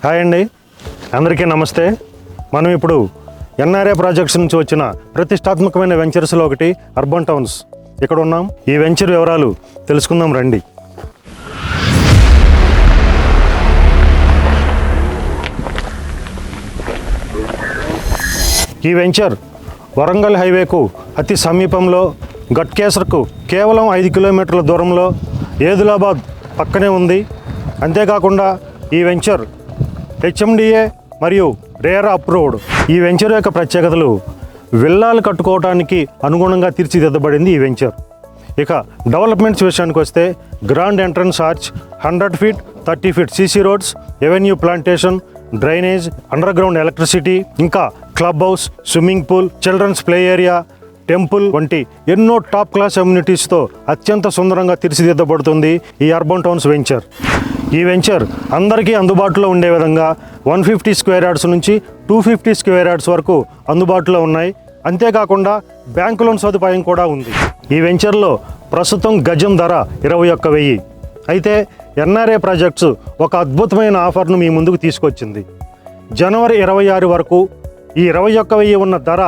Hi అండి, అందరికీ నమస్తే. మనం ఇప్పుడు ఎన్ఆర్ఏ ప్రాజెక్ట్స్ నుంచి వచ్చిన ప్రతిష్టాత్మకమైన వెంచర్స్లో ఒకటి అర్బన్ టౌన్స్ ఇక్కడ ఉన్నాం. ఈ వెంచర్ వివరాలు తెలుసుకుందాం రండి. ఈ వెంచర్ వరంగల్ హైవేకు అతి సమీపంలో, గట్కేసర్కు కేవలం 5 కిలోమీటర్ల దూరంలో, ఏదులాబాద్ పక్కనే ఉంది. అంతేకాకుండా ఈ వెంచర్ హెచ్ఎండిఏ మరియు రేరా అప్రూవ్డ్. ఈ వెంచర్ యొక్క ప్రత్యేకతలు విల్లాలు కట్టుకోవడానికి అనుగుణంగా తీర్చిదిద్దబడింది ఈ వెంచర్. ఇక డెవలప్మెంట్స్ విషయానికి వస్తే grand entrance arch, 100 feet 30 feet CC roads, avenue plantation, drainage, underground electricity, ఇంకా club house, swimming pool, children's play area, temple వంటి ఎన్నో టాప్ క్లాస్ అమ్యూనిటీస్తో అత్యంత సుందరంగా తీర్చిదిద్దబడుతుంది ఈ అర్బన్ టౌన్స్ వెంచర్. ఈ వెంచర్ అందరికీ అందుబాటులో ఉండే విధంగా 150 స్క్వేర్ యార్డ్స్ నుంచి 250 స్క్వేర్ యార్డ్స్ వరకు అందుబాటులో ఉన్నాయి. అంతేకాకుండా బ్యాంకు లోన్ సదుపాయం కూడా ఉంది. ఈ వెంచర్లో ప్రస్తుతం గజం ధర 21,000. అయితే ఎన్ఆర్ఏ ప్రాజెక్ట్స్ ఒక అద్భుతమైన ఆఫర్ను మీ ముందుకు తీసుకొచ్చింది. జనవరి 26 వరకు ఈ 21,000 ఉన్న ధర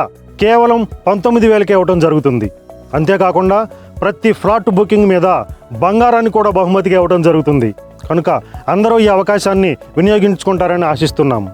కేవలం 19,000కే ఇవ్వడం జరుగుతుంది. అంతేకాకుండా ప్రతి ఫ్లాట్ బుకింగ్ మీద బంగారాన్ని కూడా బహుమతిగా ఇవ్వడం జరుగుతుంది. కనుక అందరూ ఈ అవకాశాన్ని వినియోగించుకుంటారని ఆశిస్తున్నాము.